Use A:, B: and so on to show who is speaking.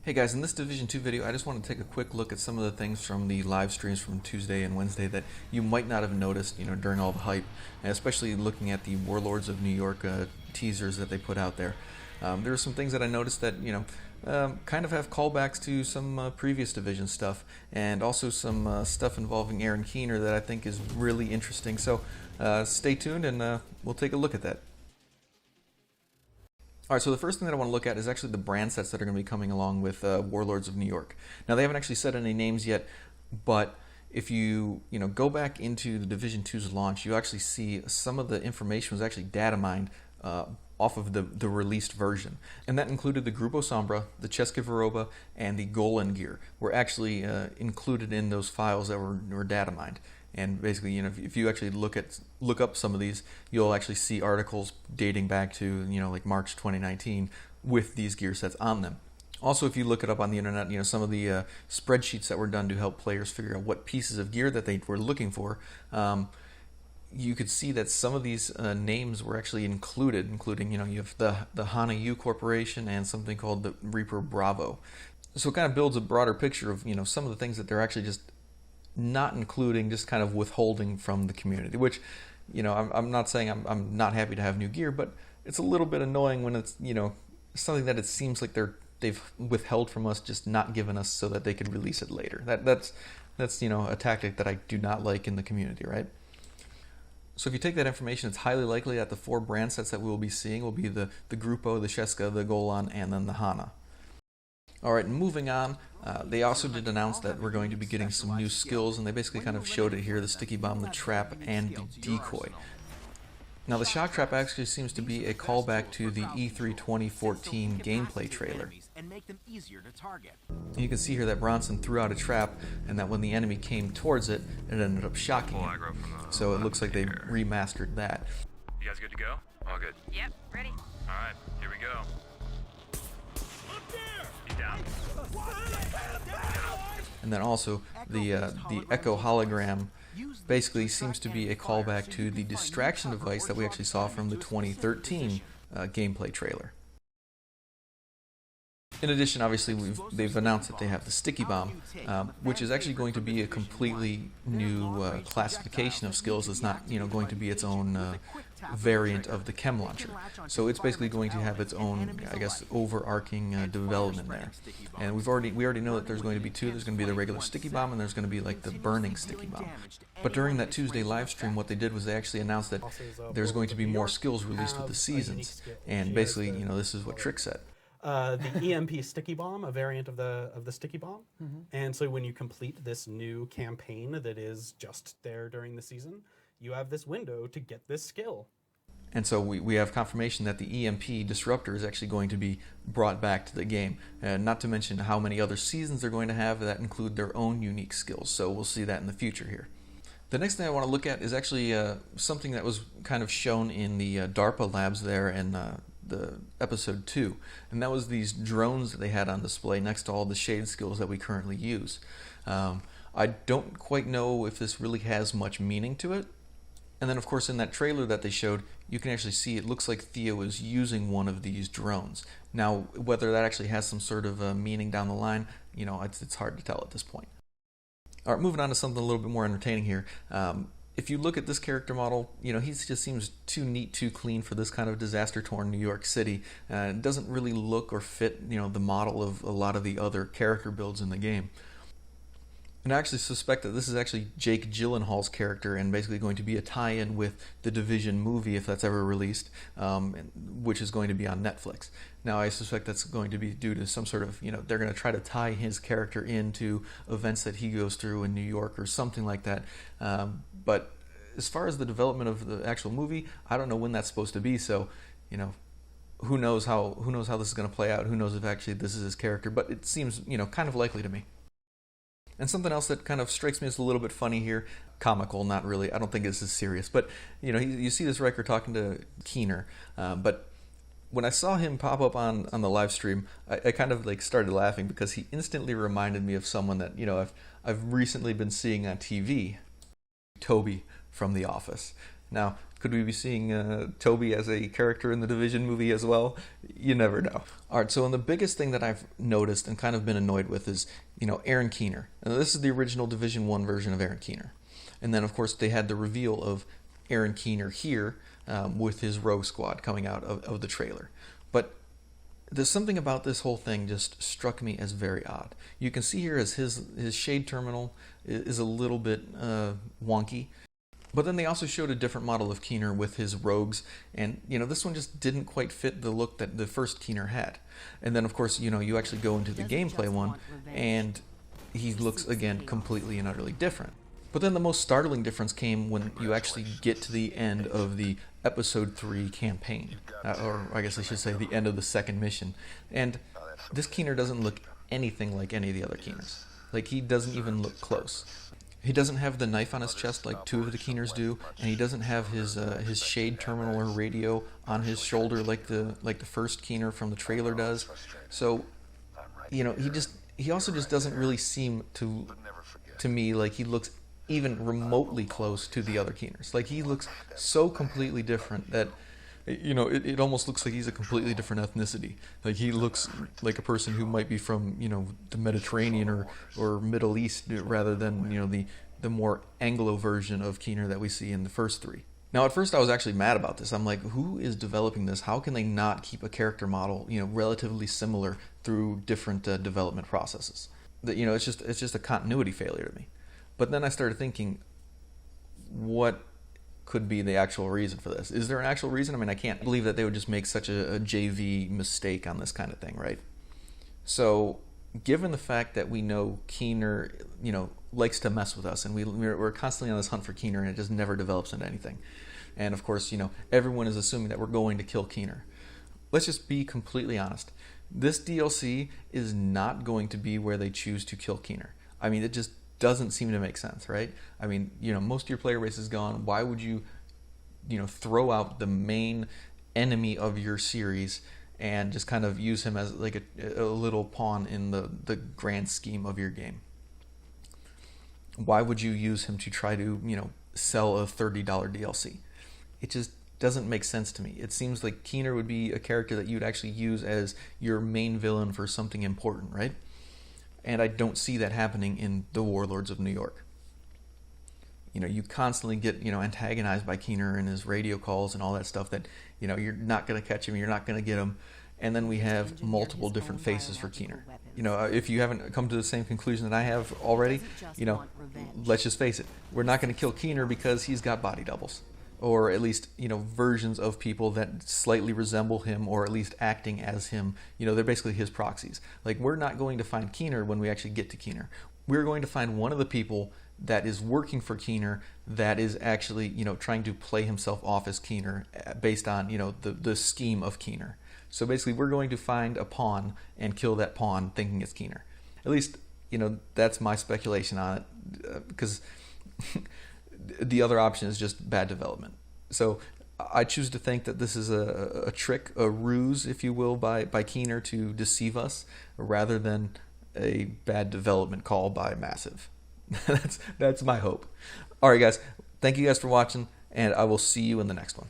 A: Hey guys, in this Division 2 video, I just want to take a quick look at some of the things from the live streams from Tuesday and Wednesday that you might not have noticed, during all the hype, and especially looking at the Warlords of New York teasers that they put out there. There were some things that I noticed that, kind of have callbacks to some previous Division stuff, and also some stuff involving Erin Keener that I think is really interesting. So stay tuned and we'll take a look at that. Alright, so the first thing that I want to look at is actually the brand sets that are going to be coming along with Warlords of New York. Now, they haven't actually said any names yet, but if you go back into the Division 2's launch, you actually see some of the information was actually data mined off of the released version. And that included the Grupo Sombra, the Česká Výroba, and the Golan gear were actually included in those files that were data mined. And basically, if you actually look up some of these, you'll actually see articles dating back to, like March 2019 with these gear sets on them. Also, if you look it up on the internet, some of the spreadsheets that were done to help players figure out what pieces of gear that they were looking for, you could see that some of these names were actually included, including, you have the Hana-U Corporation and something called the Reaper Bravo. So it kind of builds a broader picture of, some of the things that they're actually just not including, just kind of withholding from the community, which, I'm not saying I'm not happy to have new gear, but it's a little bit annoying when it's, something that it seems like they've withheld from us, just not given us so that they could release it later. That's a tactic that I do not like in the community, right? So if you take that information, it's highly likely that the 4 brand sets that we will be seeing will be the Grupo, the Česká, the Golan, and then the Hana. Alright, moving on, they also did announce that we're going to be getting some new skills, and they basically kind of showed it here, the sticky bomb, the trap, and the decoy. Now the shock trap actually seems to be a callback to the E3 2014 gameplay trailer. You can see here that Bronson threw out a trap, and that when the enemy came towards it, it ended up shocking him. So it looks like they remastered that.
B: You guys good to go? All good.
C: Yep, ready.
B: Alright, here we go. Down.
A: And then also the Echo hologram basically seems to be a callback to the distraction device that we actually saw from the 2013 gameplay trailer. In addition, obviously, they've announced that they have the sticky bomb, which is actually going to be a completely new classification of skills. It's not, going to be its own variant of the chem launcher. So it's basically going to have its own, I guess, overarching development there. And we already know that there's going to be 2. There's going to be the regular sticky bomb, and there's going to be like the burning sticky bomb. But during that Tuesday live stream, what they did was they actually announced that there's going to be more skills released with the seasons. And basically, this is what Trick said.
D: The EMP sticky bomb, a variant of the sticky bomb. And so when you complete this new campaign that is just there during the season, you have this window to get this skill.
A: And so we have confirmation that the EMP disruptor is actually going to be brought back to the game. Not to mention how many other seasons they're going to have that include their own unique skills. So we'll see that in the future here. The next thing I want to look at is actually something that was kind of shown in the DARPA labs there in the episode 2, and that was these drones that they had on display next to all the shade skills that we currently use. I don't quite know if this really has much meaning to it. And then of course in that trailer that they showed, you can actually see it looks like Theo is using one of these drones. Now whether that actually has some sort of meaning down the line, it's hard to tell at this point. Alright, moving on to something a little bit more entertaining here. If you look at this character model, he just seems too neat, too clean for this kind of disaster-torn New York City. It doesn't really look or fit, the model of a lot of the other character builds in the game. And I actually suspect that this is actually Jake Gyllenhaal's character and basically going to be a tie-in with the Division movie, if that's ever released, which is going to be on Netflix. Now, I suspect that's going to be due to some sort of, they're going to try to tie his character into events that he goes through in New York or something like that. But as far as the development of the actual movie, I don't know when that's supposed to be, so, who knows how this is going to play out? Who knows if actually this is his character? But it seems, kind of likely to me. And something else that kind of strikes me as a little bit funny here, comical, not really, I don't think this is serious, but you see this Riker talking to Keener, but when I saw him pop up on the live stream, I kind of started laughing because he instantly reminded me of someone that I've recently been seeing on TV, Toby from The Office. Now, Could we be seeing Toby as a character in the Division movie as well? You never know. All right, so and the biggest thing that I've noticed and kind of been annoyed with is, Erin Keener. And this is the original Division 1 version of Erin Keener. And then, of course, they had the reveal of Erin Keener here with his Rogue Squad coming out of the trailer. But there's something about this whole thing just struck me as very odd. You can see here as his shade terminal is a little bit wonky. But then they also showed a different model of Keener with his rogues, and this one just didn't quite fit the look that the first Keener had. And then of course, you actually go into the gameplay one, and he looks again completely and utterly different. But then the most startling difference came when you actually get to the end of the Episode 3 campaign, or I guess I should say the end of the second mission. And this Keener doesn't look anything like any of the other Keeners. Like, he doesn't even look close. He doesn't have the knife on his chest like two of the Keeners do, and he doesn't have his shade terminal or radio on his shoulder like the first Keener from the trailer does. So, he also just doesn't really seem to me like he looks even remotely close to the other Keeners. Like, he looks so completely different that it almost looks like he's a completely different ethnicity. Like, he looks like a person who might be from, the Mediterranean or Middle East rather than, the more Anglo version of Keener that we see in the first three. Now, at first I was actually mad about this. I'm like, who is developing this? How can they not keep a character model, relatively similar through different development processes? It's just a continuity failure to me. But then I started thinking, what could be the actual reason for this? Is there an actual reason? I mean, I can't believe that they would just make such a JV mistake on this kind of thing, right? So, given the fact that we know Keener, likes to mess with us, and we're constantly on this hunt for Keener, and it just never develops into anything. And of course, everyone is assuming that we're going to kill Keener. Let's just be completely honest. This DLC is not going to be where they choose to kill Keener. I mean, it just doesn't seem to make sense, right? I mean, most of your player base is gone. Why would you, throw out the main enemy of your series and just kind of use him as like a little pawn in the grand scheme of your game? Why would you use him to try to, sell a $30 DLC? It just doesn't make sense to me. It seems like Keener would be a character that you'd actually use as your main villain for something important, right? And I don't see that happening in the Warlords of New York. You constantly get, antagonized by Keener and his radio calls and all that stuff that, you're not going to catch him, you're not going to get him. And then we have multiple different faces for Keener. If you haven't come to the same conclusion that I have already, let's just face it. We're not going to kill Keener because he's got body doubles. Or at least, versions of people that slightly resemble him, or at least acting as him. They're basically his proxies. Like, we're not going to find Keener when we actually get to Keener. We're going to find one of the people that is working for Keener that is actually, trying to play himself off as Keener based on, the scheme of Keener. So basically, we're going to find a pawn and kill that pawn thinking it's Keener. At least, that's my speculation on it, because the other option is just bad development. So I choose to think that this is a trick, a ruse, if you will, by Keener to deceive us, rather than a bad development call by Massive. That's my hope. All right, guys. Thank you guys for watching, and I will see you in the next one.